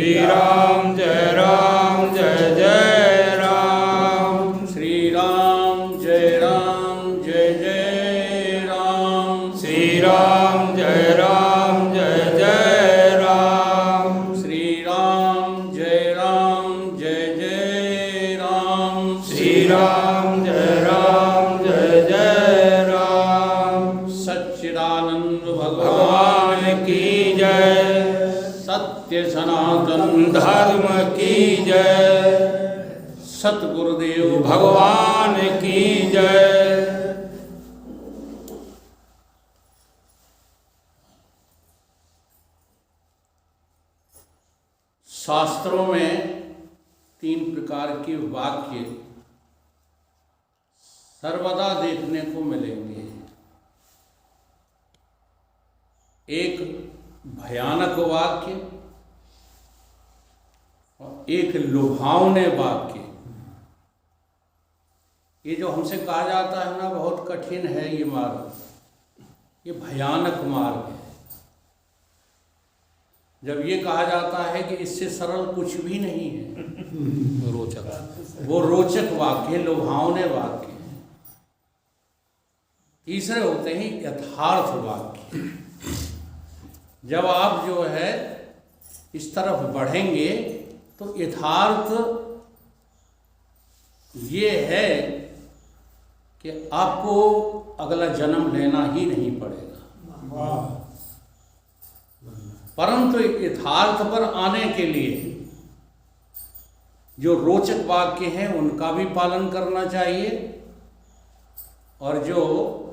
श्री राम जय जय राम। श्री राम जय जय राम। श्री राम जय जय राम। श्री राम जय जय राम। श्री राम जय जय राम। सच्चिदानंद भगवान की जय। सत्य सनातन धर्म की जय। सतगुरुदेव भगवान की जय। शास्त्रों में 3 प्रकार के वाक्य सर्वदा देखने को मिलेंगे। एक भयानक वाक्य और एक लुभावने वाक्य। ये जो हमसे कहा जाता है ना, बहुत कठिन है ये मार्ग, ये भयानक मार्ग है। जब ये कहा जाता है कि इससे सरल कुछ भी नहीं है, रोचक, वो रोचक वाक्य, लुभावने वाक्य। तीसरे होते हैं यथार्थ वाक्य। जब आप जो है इस तरफ बढ़ेंगे तो यथार्थ ये है कि आपको अगला जन्म लेना ही नहीं पड़ेगा। परंतु यथार्थ पर आने के लिए जो रोचक वाक्य हैं उनका भी पालन करना चाहिए और जो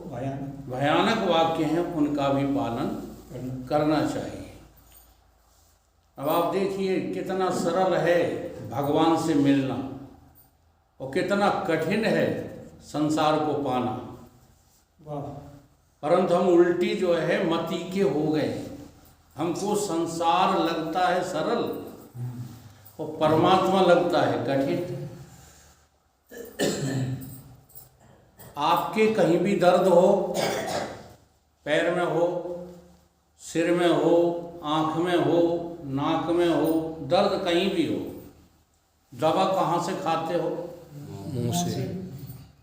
भयानक वाक्य हैं उनका भी पालन करना चाहिए। अब आप देखिए कितना सरल है भगवान से मिलना और कितना कठिन है संसार को पाना। परंतु हम उल्टी जो है मति के हो गए। हमको संसार लगता है सरल और परमात्मा लगता है कठिन। आपके कहीं भी दर्द हो, पैर में हो, सिर में हो, आँख में हो, नाक में हो, दर्द कहीं भी हो, दवा कहाँ से खाते हो? मुंह से।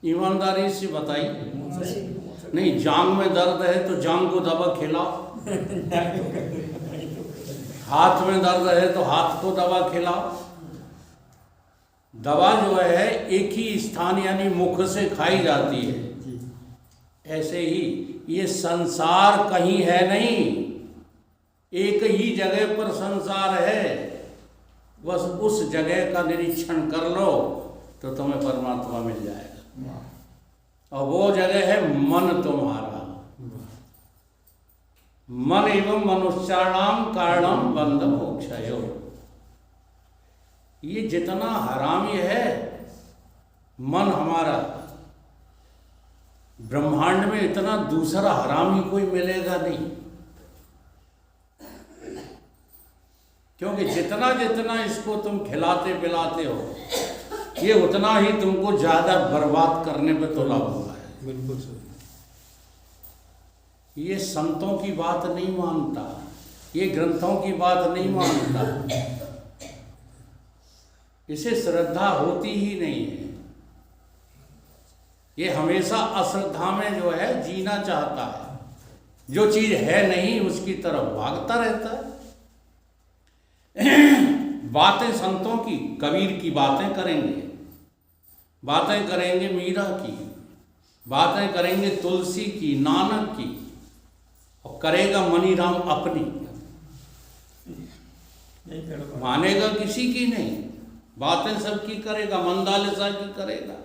ईमानदारी से बताइए। नहीं, जांग में दर्द है तो जांग को दवा खिलाओ। हाथ में दर्द है तो हाथ को दवा खिलाओ। दवा जो है एक ही स्थान यानी मुख से खाई जाती है। ऐसे ही ये संसार कहीं है नहीं, एक ही जगह पर संसार है। बस उस जगह का निरीक्षण कर लो तो तुम्हें परमात्मा मिल जाएगा। और वो जगह है मन तुम्हारा। मन एवं मनुष्याणाम कारणम बंध मोक्षयो। ये जितना हरामी है मन हमारा, ब्रह्मांड में इतना दूसरा हरामी कोई मिलेगा नहीं। क्योंकि जितना जितना इसको तुम खिलाते पिलाते हो, ये उतना ही तुमको ज्यादा बर्बाद करने पे तुला हुआ है। बिल्कुल सही। ये संतों की बात नहीं मानता, ये ग्रंथों की बात नहीं मानता, इसे श्रद्धा होती ही नहीं है। ये हमेशा अश्रद्धा में जो है जीना चाहता है। जो चीज है नहीं उसकी तरफ भागता रहता है। बातें संतों की, कबीर की बातें करेंगे, बातें करेंगे मीरा की, बातें करेंगे तुलसी की, नानक की, और करेगा मनीराम अपनी। मानेगा किसी की नहीं, बातें सबकी करेगा, मंदालिसा की करेगा,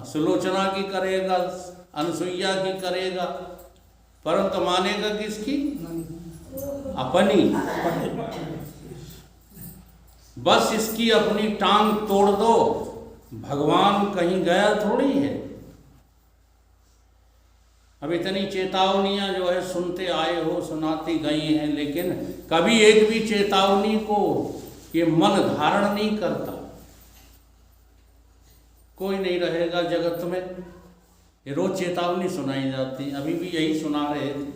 सुलोचना की करेगा, अनसुईया की करेगा, परंतु मानेगा किसकी? अपनी। बस इसकी अपनी टांग तोड़ दो, भगवान कहीं गया थोड़ी है। अब इतनी चेतावनियां जो है सुनते आए हो, सुनाती गई हैं, लेकिन कभी एक भी चेतावनी को ये मन धारण नहीं करता। कोई नहीं रहेगा जगत में। ये रोज चेतावनी सुनाई जाती, अभी भी यही सुना रहे थे।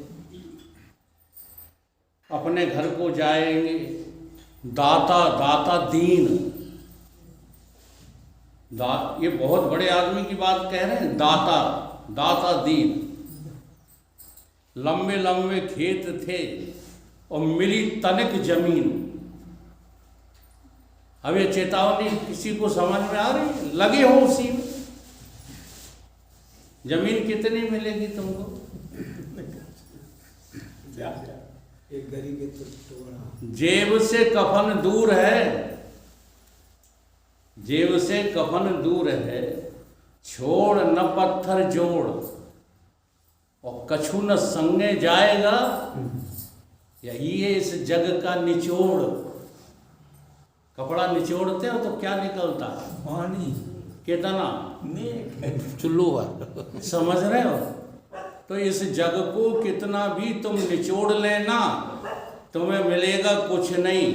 अपने घर को जाएंगे दाता, दाता दीन, ये बहुत बड़े आदमी की बात कह रहे हैं। दाता, दाता दीन। लंबे लंबे खेत थे और मिली तनिक जमीन। अब ये चेतावनी किसी को समझ में आ रही? लगे हो उसी में। जमीन कितनी मिलेगी तुमको? एक गरीब के टुकड़ा। जेब से कफन दूर है, जेब से कफन दूर है, छोड़ न पत्थर जोड़, और कछु न संगे जाएगा। यही है इस जग का निचोड़। कपड़ा निचोड़ते हो तो क्या निकलता है? पानी। कितना? चुल्लू भर। समझ रहे हो? तो इस जग को कितना भी तुम निचोड़ लेना, तुम्हें मिलेगा कुछ नहीं।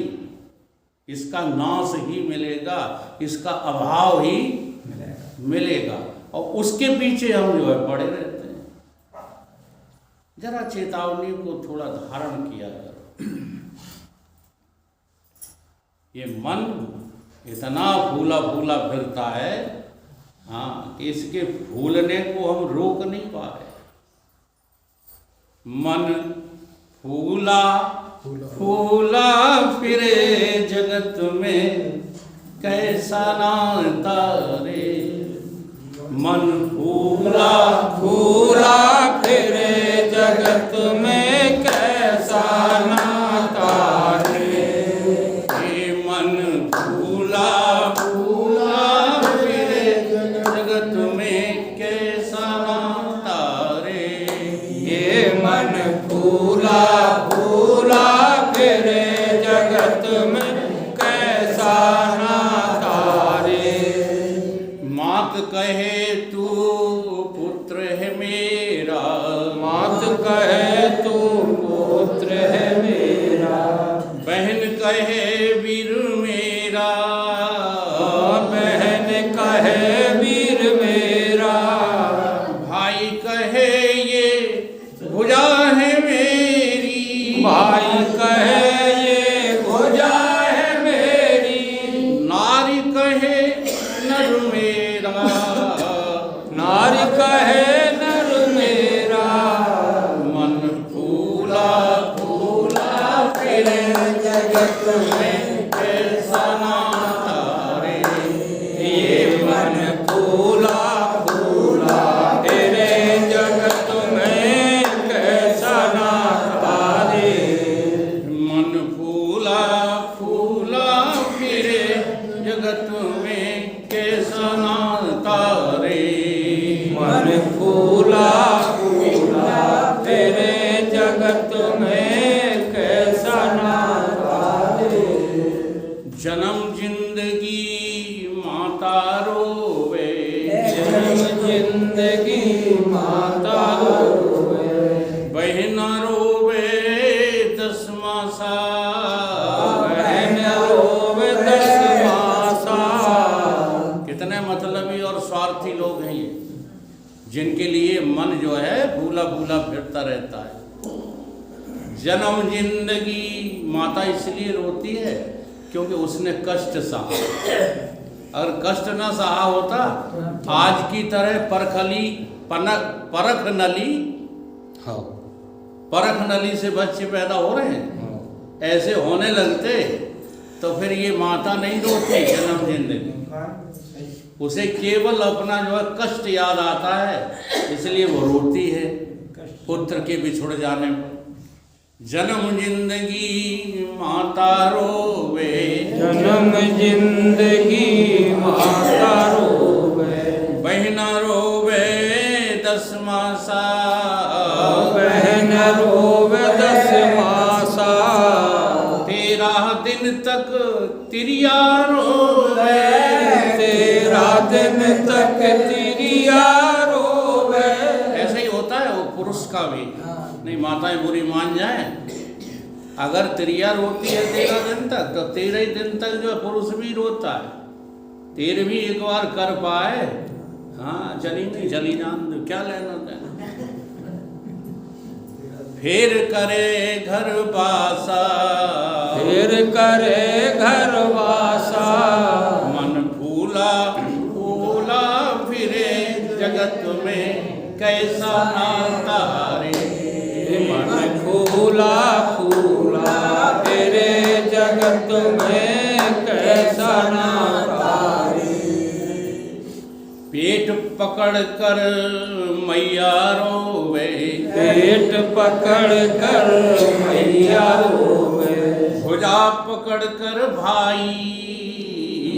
इसका नाश ही मिलेगा, इसका अभाव ही मिलेगा। और उसके पीछे हम जो है पड़े रहते हैं। जरा चेतावनी को थोड़ा धारण किया करो। ये मन इतना फूला फूला फिरता है, हाँ, कि इसके फूलने को हम रोक नहीं पा रहे। मन फूला फूला फिरे जगत में, कैसा नाता रे। मन फूला फूला फिरे जगत में, कैसा नाता रे। ये मन फूला फूला फिरे जगत में, कैसा नाता रे। ये मन फूला फूला फिरे जगत में, कैसा नाता रे। मात कहे तू पुत्र है मेरा, मात कहे तू पुत्र है मेरा। बहन कहे वीर मेरा, बहन कहे वीर मेरा। भाई कहे ये भुजा है मेरी, भाई कहे ये भुजा है मेरी। नारी कहे नर मेरा, नारी कहे नर मेरा। मन फूला फूला फिरे जगत में, कैसा नाता रे। ये मन फूला फूला फिरे जगत में, कैसा नाता रे। मन फूला फूला फिरे जगत में, कैसा नाता रे। मन फूला फूला फिरे जगत में, कैसा नाता रे। जन्म जिंदगी माता रोवे, जन्म जिंदगी माता रोवे। बहन रोवे 10 मासा, बहन रोवे 10 मासा। कितने मतलबी और स्वार्थी लोग हैं ये, जिनके लिए मन जो है भूला भूला फिरता रहता है। जन्म जिंदगी माता इसलिए रोती है क्योंकि उसने कष्ट सहा। अगर कष्ट न सहा होता, आज की तरह परख नली, हाँ परख नली से बच्चे पैदा हो रहे हैं, ऐसे होने लगते तो फिर ये माता नहीं रोती जन्म जिंदगी। उसे केवल अपना जो है कष्ट याद आता है, इसलिए वो रोती है पुत्र के बिछुड़ जाने पर। जन्म जिंदगी माता रोवे, जन्म जिंदगी माता रोवे। बहन रोवे 10 मासा, बहन रोवे 10 मासा। 13 दिन तक तिरिया रोवे, 13 दिन तक तिरिया रोवे। ऐसा ही होता है वो पुरुष का भी। नहीं, माताएं बुरी मान जाए, अगर तिरिया रोती है 13 दिन तक, तो 13 ही दिन तक जो पुरुष भी रोता है। 13वीं एक बार कर पाए, हाँ चली नहीं चली जान दो, क्या लेना देना। फिर करे घर पासा, फिर करे घर वासा। मन फूला फूला फिरे जगत में कैसा नाता रे। मन फूला फूला तेरे जगत में कैसा नाता रे। पेट पकड़ कर मैया रोवे, पेट पकड़ कर मैया रोवे। भुजा पकड़ कर भाई,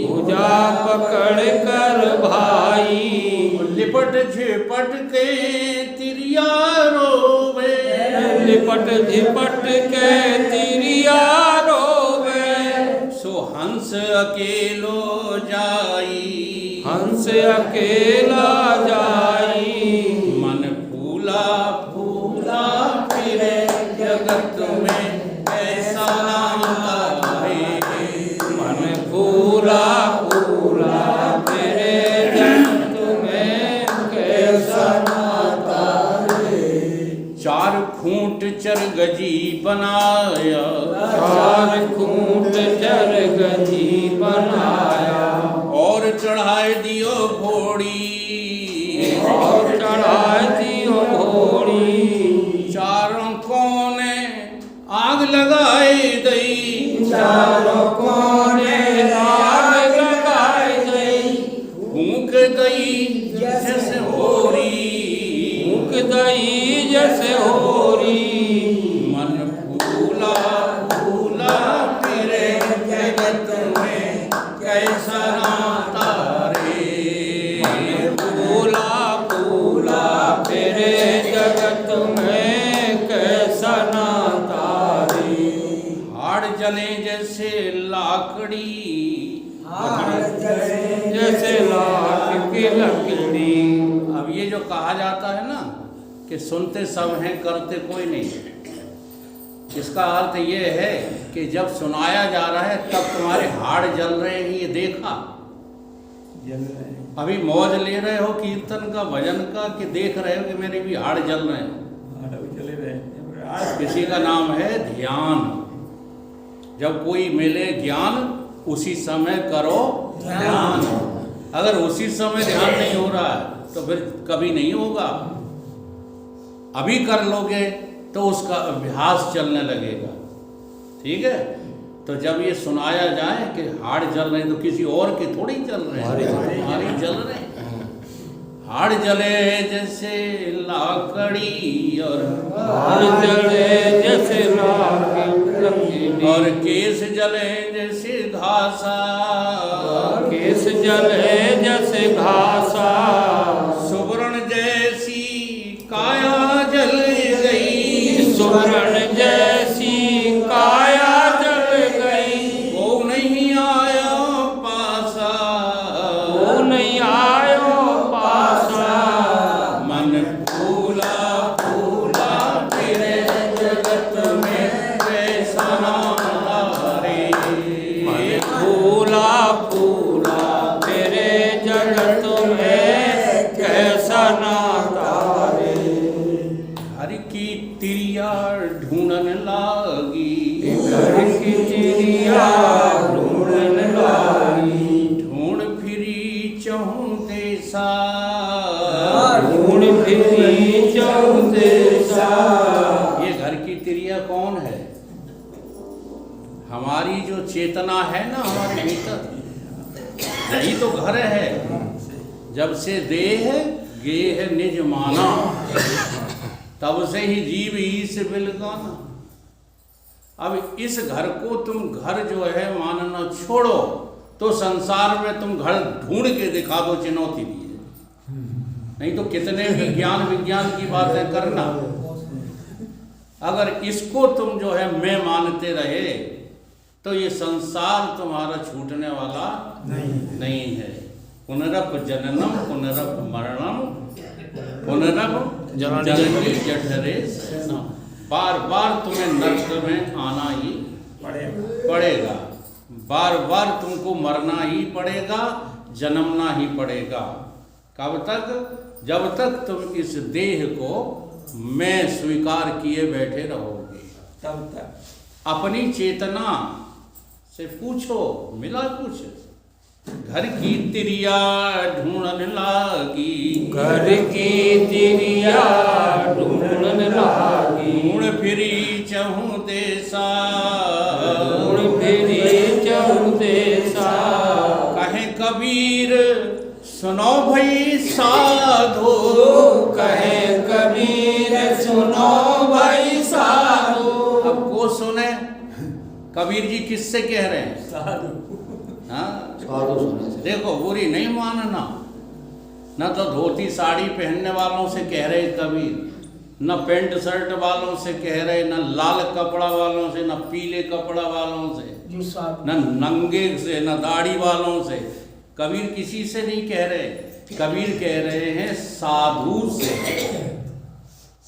भुजा पकड़ कर भाई। लिपट झिपट के तिरिया रोवे, लिपट झिपट के तिरिया रोवे। सो हंस अकेलो जाई, हंस अकेला जाई। मन फूला फूला फिरे जगत में कैसा नाता रे। मन फूला फूला तेरे जगत में कैसा नाता रे। चार खूंट चरगजी बनाया, चार खूंट चरगजी बनाया। और चढ़ाए दियो घोड़ी, और चढ़ाए दियो घोड़ी। चारों कोने आग लगाए दई, चारों कोने आग लगाई गई। फूंक दई जैसे होरी, फूंक दई जैसे होरी। मन फूला फूला फिरे जगत में कैसा नाता रे। फूला फूला तेरे जगत में कैसा नाता रे। हाड़ जले जैसे लाकड़ी, जैसे लाख की लकड़ी। अब ये जो कहा जाता है ना कि सुनते सब हैं करते कोई नहीं, इसका अर्थ ये है कि जब सुनाया जा रहा है तब तुम्हारे हाड़ जल रहे हैं, ये देखा। अभी मौज ले रहे हो कीर्तन का भजन का कि देख रहे हो कि मेरे भी हाड़ जल रहे हैं। किसी का नाम है ध्यान। जब कोई मिले ज्ञान उसी समय करो ध्यान। अगर उसी समय ध्यान नहीं हो रहा है तो फिर कभी नहीं होगा। अभी कर लोगे तो उसका अभ्यास चलने लगेगा। ठीक है, तो जब ये सुनाया जाए कि हाड़ जल रहे हैं तो किसी और के थोड़ी जल रहे हैं, हमारे जल रहे हैं। हाड़ जले जैसे लाकड़ी और हाड़ जले जैसे लाकड़ी। और केस जले जैसे घासा, केस जले जैसे घासा। सुवर्ण जैसी काया जल गई, सुवर्ण जैसी काया जल गई। वो नहीं आया पासा, वो नहीं आयो पासा। मन फूला फूला फिरे जगत में कैसा नाता रे। मन फूला फूला तेरे जगत में कैसा नाता रे। घर की तिरिया ढूंढन लागी, घर की चिड़िया ढूंढन लागी। ढूंढ फिरी चहु देसा, ढूंढ फिरी चहु देसा। ये घर की तिरिया कौन है? हमारी जो चेतना है ना हमारे भीतर, यही तो घर है। जब से देह गेह निज माना, तब से ही जीव ईश बिलगाना। अब इस घर को तुम घर जो है मानना छोड़ो तो संसार में तुम घर ढूंढ के दिखा दो, चुनौती दी है। नहीं तो कितने भी ज्ञान विज्ञान की बातें करना, अगर इसको तुम जो है मैं मानते रहे तो ये संसार तुम्हारा छूटने वाला नहीं है। पुनरप जननम पुनरप मरणम पुनरप जननी जठरे शयनम। बार बार तुम्हें नरक में आना ही पड़ेगा, बार बार तुमको मरना ही पड़ेगा, जन्मना ही पड़ेगा। कब तक? जब तक तुम इस देह को मैं स्वीकार किए बैठे रहोगे, तब तक। अपनी चेतना से पूछो, मिला कुछ? घर की तिरिया ढूंढन लागी, घर की तिरिया ढूंढन लागी, ढूंढ फिरी चहु देसा, ढूंढ फिरी चहु देसा, कहे कबीर सुनो भाई साधो, कहे कबीर सुनो भाई साधो। अब को सुने? कबीर जी किससे कह रहे हैं? हाँ, देखो बुरी नहीं मानना। न तो धोती साड़ी पहनने वालों से कह रहे कबीर, न पेंट शर्ट वालों से कह रहे, न लाल कपड़ा वालों से, न पीले कपड़ा वालों से, न नंगे से, न दाढ़ी वालों से। कबीर किसी से नहीं कह रहे, कबीर कह रहे हैं साधु से।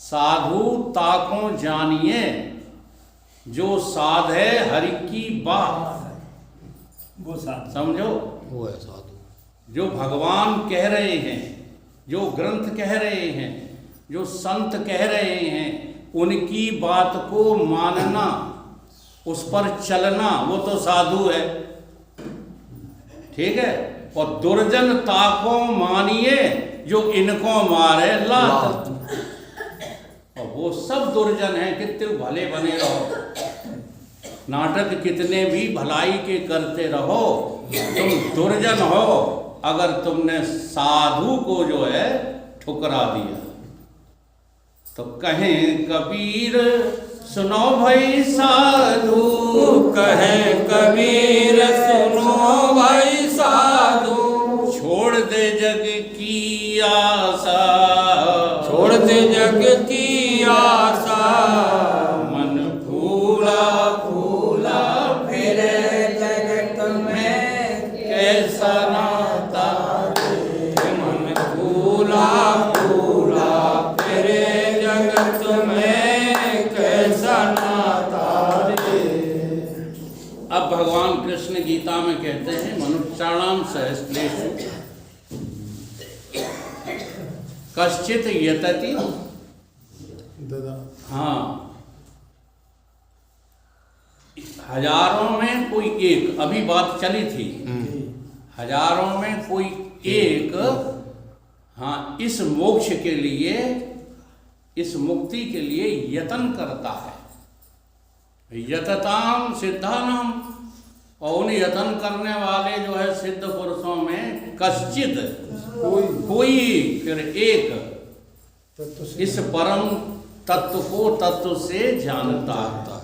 साधु ताको जानिए, जो साध है हरि की बात, वो साधु समझो, वो है साधु। जो भगवान कह रहे हैं, जो ग्रंथ कह रहे हैं, जो संत कह रहे हैं, उनकी बात को मानना, उस पर चलना, वो तो साधु है। ठीक है। और दुर्जन ताको मानिए, जो इनको मारे लात। और वो सब दुर्जन हैं, कितने भले बने रहो, नाटक कितने भी भलाई के करते रहो, तुम दुर्जन हो अगर तुमने साधु को जो है ठुकरा दिया। तो कहें कबीर सुनो भाई साधु, कहे कबीर सुनो भाई साधु, छोड़ दे जग की आशा, छोड़ दे जग की आशा, मन फूला फूला फिरे जगत में कैसा नाता, मन फूला फूला फिरे जगत में कैसा नाता रे। अब भगवान कृष्ण गीता में कहते हैं मनुष्याणाम सहस्लेषु कश्चित यतति, हाँ, हजारों में कोई एक, अभी बात चली थी, हजारों में कोई एक, हाँ, इस मोक्ष के लिए, इस मुक्ति के लिए यतन करता है। यतताम सिद्धानाम, और उन यतन करने वाले जो है सिद्ध पुरुषों में कश्चित, कोई, फिर एक इस परम तत्व को तत्व से जानता है।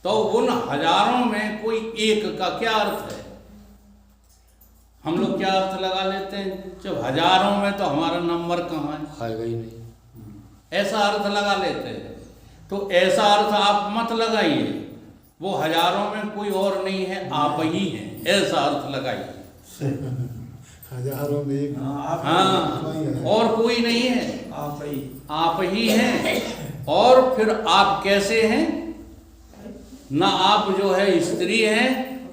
तो उन हजारों में कोई एक का क्या अर्थ है? हम लोग क्या अर्थ लगा लेते हैं, जब हजारों में तो हमारा नंबर कहाँ है, आएगा ही नहीं। ऐसा अर्थ लगा लेते हैं। तो ऐसा अर्थ आप मत लगाइए, वो हजारों में कोई और नहीं है, आप ही हैं, ऐसा अर्थ लगाइए। हजारों में एक, हाँ, और कोई नहीं है, आप ही हैं। और फिर आप कैसे हैं? न आप जो है स्त्री हैं,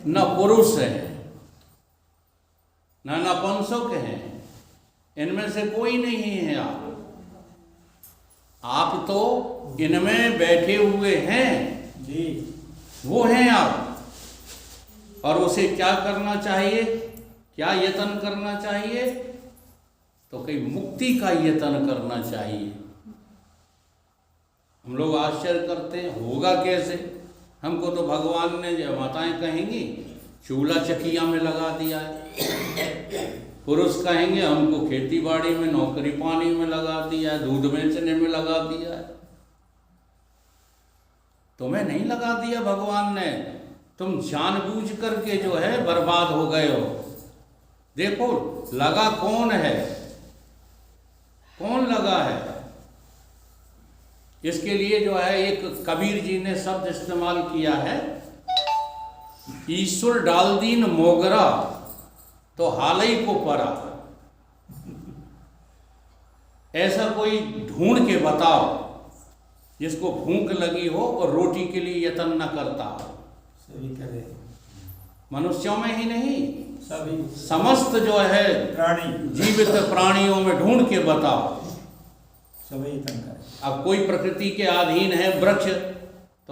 न पुरुष हैं, न नपुंसक हैं, इनमें से कोई नहीं है आप तो इनमें बैठे हुए हैं जी, वो हैं आप। और उसे क्या करना चाहिए, क्या यतन करना चाहिए? तो कहीं मुक्ति का यतन करना चाहिए। हम लोग आश्चर्य करते हैं, होगा कैसे? हमको तो भगवान ने, जो माताएं कहेंगी, चूल्हा चकिया में लगा दिया है, पुरुष कहेंगे हमको खेती बाड़ी में, नौकरी पानी में लगा दिया है, दूध बेचने में लगा दिया है। तुम्हें नहीं लगा दिया भगवान ने, तुम जानबूझ करके जो है बर्बाद हो गए हो। देखो लगा कौन है, कौन लगा है? इसके लिए जो है एक कबीर जी ने शब्द इस्तेमाल किया है, ईश्वर डाल दीन मोगरा तो हालई को परा। ऐसा कोई ढूंढ के बताओ जिसको भूख लगी हो और रोटी के लिए यत्न न करता हो। सभी करे, मनुष्यों में ही नहीं, सभी समस्त जो है प्राणी, जीवित प्राणियों में ढूंढ के बताओ। सभी तंग करे। अब कोई प्रकृति के अधीन है वृक्ष,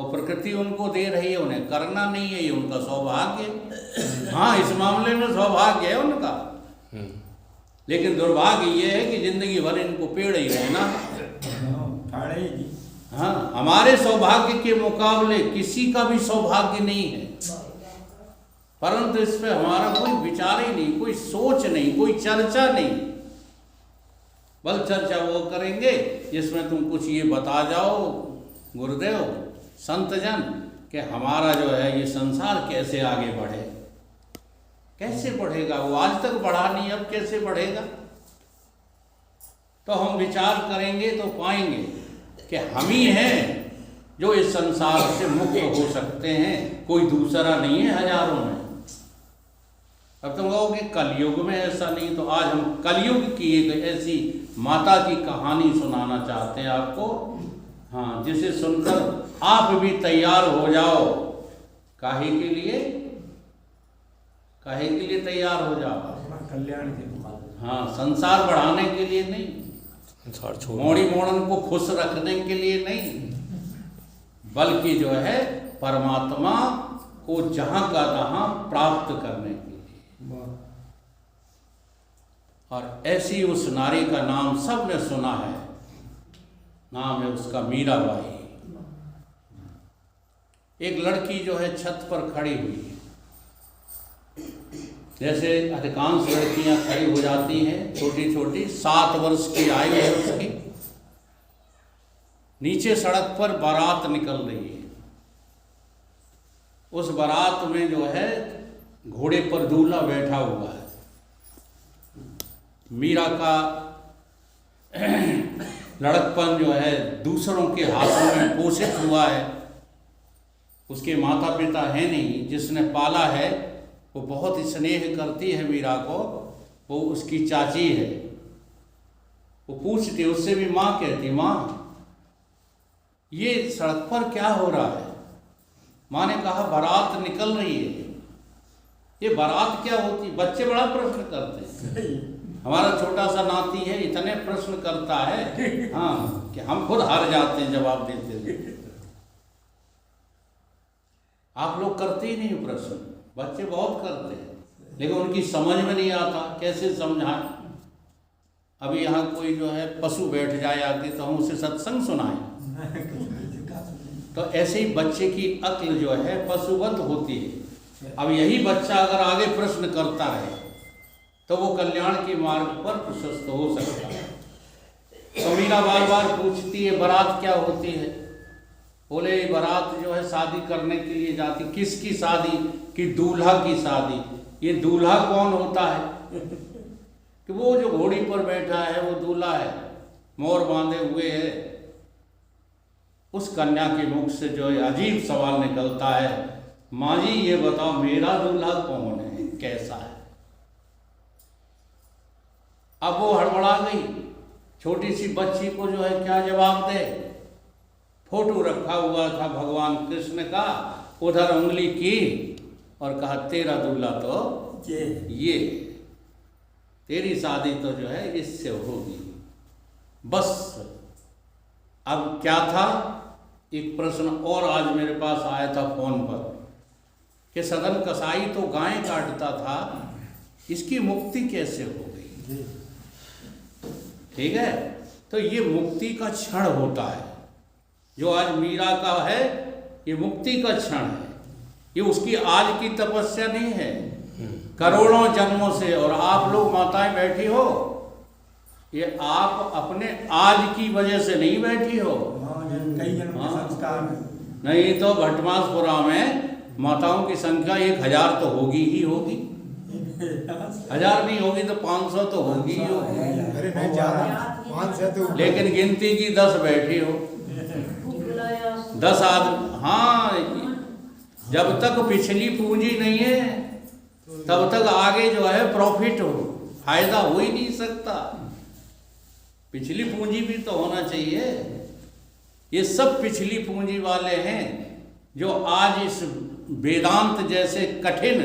तो प्रकृति उनको दे रही है, उन्हें करना नहीं है, ये उनका सौभाग्य है। हाँ, इस मामले में सौभाग्य है उनका, लेकिन दुर्भाग्य ये है कि जिंदगी भर इनको पेड़ ही रहना। ठाड़े जी। हाँ, हमारे सौभाग्य के मुकाबले किसी का भी सौभाग्य नहीं है, परंतु इस पे हमारा कोई विचार ही नहीं, कोई सोच नहीं, कोई चर्चा नहीं। बल चर्चा वो करेंगे जिसमें तुम कुछ ये बता जाओ गुरुदेव संतजन कि हमारा जो है ये संसार कैसे आगे बढ़े, कैसे बढ़ेगा। वो आज तक बढ़ा नहीं, अब कैसे बढ़ेगा। तो हम विचार करेंगे तो पाएंगे कि हम ही हैं जो इस संसार से मुक्त हो सकते हैं, कोई दूसरा नहीं है हजारों में। अब तुम कहोगे कलयुग में ऐसा नहीं, तो आज हम कलयुग की एक ऐसी माता की कहानी सुनाना चाहते हैं आपको। हाँ, जिसे सुनकर आप भी तैयार हो जाओ। काहे के लिए? काहे के लिए तैयार हो जाओ? कल्याण के लिए। हाँ, संसार बढ़ाने के लिए नहीं, संसार छोड़ मोड़ी मोड़न को खुश रखने के लिए नहीं, बल्कि जो है परमात्मा को जहां का तहां प्राप्त करने के लिए। और ऐसी उस नारी का नाम सबने सुना है, नाम है उसका मीराबाई। एक लड़की जो है छत पर खड़ी हुई है, जैसे अधिकांश लड़कियां खड़ी हो जाती हैं, छोटी छोटी, 7 वर्ष की आयु है उसकी। नीचे सड़क पर बारात निकल रही है। उस बारात में जो है घोड़े पर दूल्हा बैठा हुआ है। मीरा का लड़कपन जो है दूसरों के हाथों में पोषित हुआ है। उसके माता पिता है नहीं, जिसने पाला है वो बहुत स्नेह करती है मीरा को, वो उसकी चाची है। वो पूछती, उससे भी माँ कहती, माँ ये सड़क पर क्या हो रहा है? माँ ने कहा बारात निकल रही है। ये बारात क्या होती? बच्चे बड़ा प्रश्न करते हैं। हमारा छोटा सा नाती है, इतने प्रश्न करता है हाँ कि हम खुद हार जाते हैं जवाब देते हुए। आप लोग करते ही नहीं प्रश्न, बच्चे बहुत करते हैं, लेकिन उनकी समझ में नहीं आता कैसे समझाएं। अभी यहाँ कोई जो है पशु बैठ जाए आगे तो हम उसे सत्संग सुनाएं, तो ऐसे ही बच्चे की अक्ल जो है पशुवत होती है। अब यही बच्चा अगर आगे प्रश्न करता है तो वो कल्याण के मार्ग पर प्रशस्त हो सकता है। तो मीरा बार बार पूछती है बारात क्या होती है? बोले बारात जो है शादी करने के लिए जाती। किसकी शादी? कि दूल्हा की शादी। ये दूल्हा कौन होता है? कि वो जो घोड़ी पर बैठा है वो दूल्हा है, मोर बांधे हुए है। उस कन्या के मुख से जो है अजीब सवाल निकलता है, माँ जी ये बताओ मेरा दूल्हा कौन है, कैसा है? अब वो हड़बड़ा गई, छोटी सी बच्ची को जो है क्या जवाब दे। फोटो रखा हुआ था भगवान कृष्ण का, उधर उंगली की और कहा तेरा दूल्हा तो ये, तेरी शादी तो जो है इससे होगी। बस अब क्या था, एक प्रश्न और आज मेरे पास आया था फोन पर कि सदन कसाई तो गाय काटता था, इसकी मुक्ति कैसे हो गई? ठीक है, तो ये मुक्ति का क्षण होता है जो आज मीरा का है, ये मुक्ति का क्षण है। ये उसकी आज की तपस्या नहीं है, करोड़ों जन्मों से। और आप लोग माताएं बैठी हो, ये आप अपने आज की वजह से नहीं बैठी हो, कई जन्म के संस्कार नहीं तो भटमासपुरा में माताओं की संख्या 1000 तो होगी ही होगी। 1000 नहीं होगी तो 500 तो होगी ही होगी। अरे नहीं ज्यादा, 500 तो लेकिन गिनती की 10 बैठी हो, 10 आदमी। हाँ, जब तक पिछली पूंजी नहीं है तब तक आगे जो है प्रॉफिट हो, फायदा हो ही नहीं सकता। पिछली पूंजी भी तो होना चाहिए। ये सब पिछली पूंजी वाले हैं जो आज इस वेदांत जैसे कठिन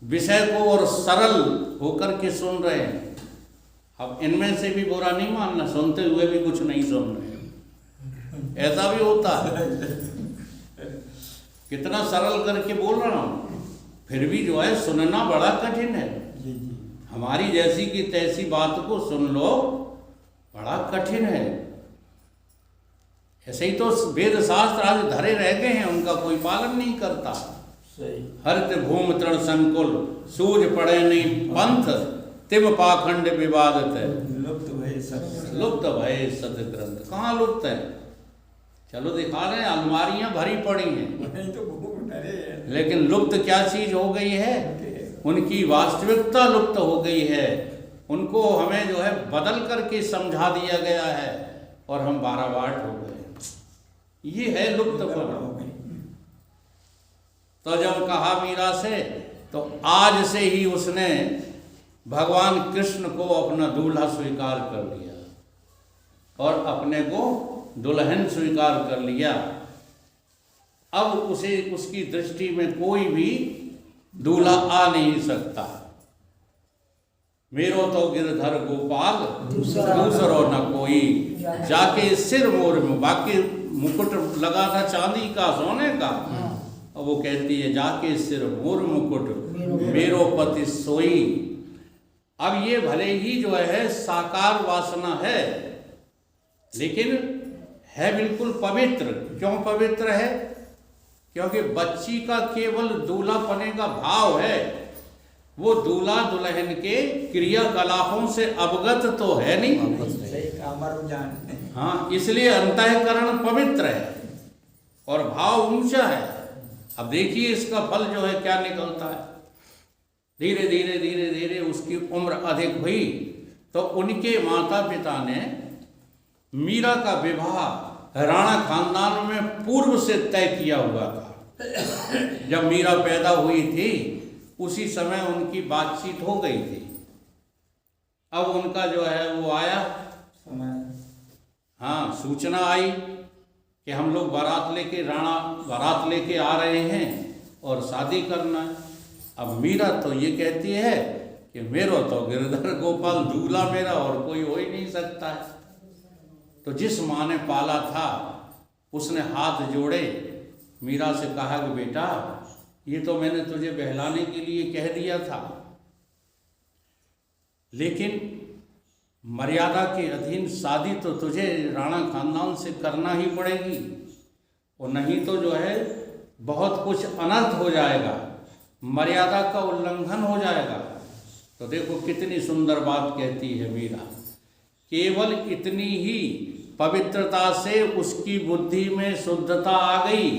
विषय को और सरल होकर के सुन रहे हैं। अब इनमें से भी बुरा नहीं मानना, सुनते हुए भी कुछ नहीं सुन रहे, ऐसा भी होता है। कितना सरल करके बोल रहा हूँ, फिर भी जो है सुनना बड़ा कठिन है। जी जी। हमारी जैसी की तैसी बात को सुन लो, बड़ा कठिन है। ऐसे ही तो वेद शास्त्र आज धरे रह गए हैं, उनका कोई पालन नहीं करता। सही। हरित भूमि तृण संकुल, सूझ पड़े नहीं पंथ, तिम पाखंड विवादत है। लुप्त भय सब। लुप्त भय सदग्रंथ, कहाँ लुप्त है? चलो दिखा रहे हैं, अलमारियां भरी पड़ी हैं, नहीं तो भूख डरे हैं। लेकिन लुप्त क्या चीज हो गई है? उनकी वास्तविकता लुप्त हो गई है। उनको हमें जो है बदल करके समझा दिया गया है और हम बाराबाट हो गए। ये है लुप्तपन। तो जब कहा मीरा से, तो आज से ही उसने भगवान कृष्ण को अपना दूल्हा स्वीकार कर लिया और अपने को दुल्हन स्वीकार कर लिया। अब उसे उसकी दृष्टि में कोई भी दूल्हा आ नहीं सकता। मेरो तो गिरधर गोपाल दूसरो न कोई, जाके सिर मोर में, बाकी मुकुट लगा था चांदी का सोने का, और वो कहती है जाके सिर मोर मुकुट मेरो पति सोई। अब ये भले ही जो है साकार वासना है, लेकिन है बिल्कुल पवित्र। क्यों पवित्र है? क्योंकि बच्ची का केवल दूल्हा पने का भाव है, वो दूल्हा दुल्हन के क्रियाकलापों से अवगत तो है नहीं। सही कामर जानते हैं। हाँ, इसलिए अंतःकरण पवित्र है और भाव ऊंचा है। अब देखिए इसका फल जो है क्या निकलता है। धीरे धीरे धीरे धीरे उसकी उम्र अधिक हुई तो उनके माता पिता ने मीरा का विवाह राणा खानदान में पूर्व से तय किया हुआ था। जब मीरा पैदा हुई थी उसी समय उनकी बातचीत हो गई थी। अब उनका जो है वो आया, हाँ, सूचना आई कि हम लोग बारात लेके आ रहे हैं और शादी करना है। अब मीरा तो ये कहती है कि मेरो तो गिरधर गोपाल दूल्हा मेरा और कोई हो ही नहीं सकता है। तो जिस माँ ने पाला था उसने हाथ जोड़े, मीरा से कहा कि बेटा ये तो मैंने तुझे बहलाने के लिए कह दिया था, लेकिन मर्यादा के अधीन शादी तो तुझे राणा खानदान से करना ही पड़ेगी, और नहीं तो जो है बहुत कुछ अनर्थ हो जाएगा, मर्यादा का उल्लंघन हो जाएगा। तो देखो कितनी सुंदर बात कहती है मीरा। केवल इतनी ही पवित्रता से उसकी बुद्धि में शुद्धता आ गई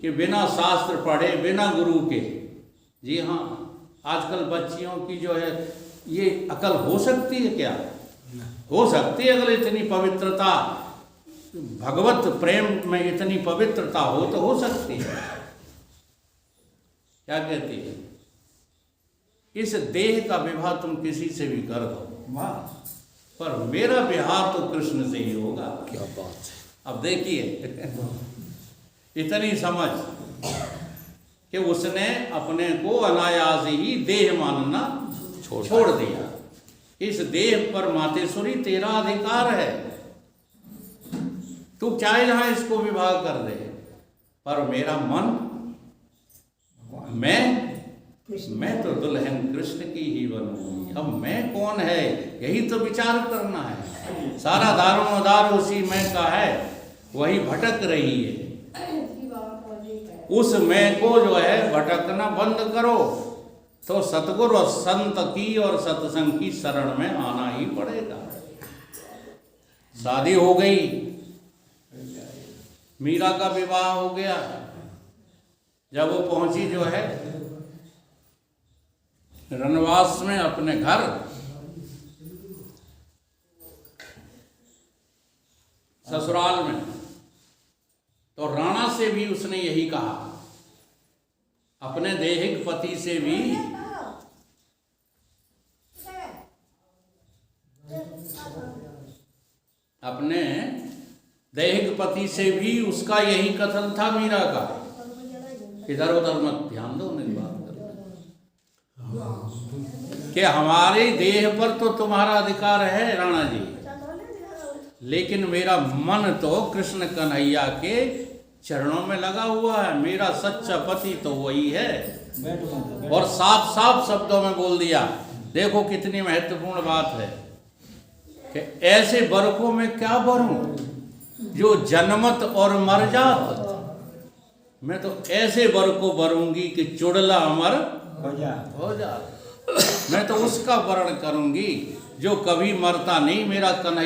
कि बिना शास्त्र पढ़े, बिना गुरु के, जी हाँ, आजकल बच्चियों की जो है ये अकल हो सकती है क्या? हो सकती है। अगर इतनी पवित्रता, भगवत प्रेम में इतनी पवित्रता हो सकती है। क्या कहती है? इस देह का विवाह तुम किसी से भी कर दो, पर मेरा विवाह तो कृष्ण से ही होगा। क्या बात है। अब देखिए इतनी समझ कि उसने अपने को अनायास ही देह मानना छोड़ दिया। इस देह पर मातेश्वरी तेरा अधिकार है, तू चाहे जहां इसको विवाह कर दे, पर मेरा मन, मैं तो दुल्हन कृष्ण की ही बनूंगी। अब मैं कौन है यही तो विचार करना है। सारा दारोमदार उसी मैं का है, वही भटक रही है। उस मैं को जो है भटकना बंद करो तो सतगुरु और संत की और सत्संग की शरण में आना ही पड़ेगा। शादी हो गई, मीरा का विवाह हो गया। जब वो पहुंची जो है रनवास में अपने घर, ससुराल में, तो राणा से भी उसने यही कहा, अपने दैहिक पति से भी उसका यही कथन था मीरा का। इधर उधर मत ध्यान दो, मेरी बात करो कि हमारे देह पर तो तुम्हारा अधिकार है राणा जी, लेकिन मेरा मन तो कृष्ण कन्हैया के चरणों में लगा हुआ है, मेरा सच्चा पति तो वही है। बैठ माता, और साफ साफ शब्दों में बोल दिया। देखो कितनी महत्वपूर्ण बात है कि ऐसे बरकों में क्या भरूं जो जन्मत और मर जात। मैं तो ऐसे बर को भरूंगी कि चुड़ला अमर हो जा। मैं तो उसका वर्ण करूंगी जो कभी मरता नहीं, मेरा कन्हैया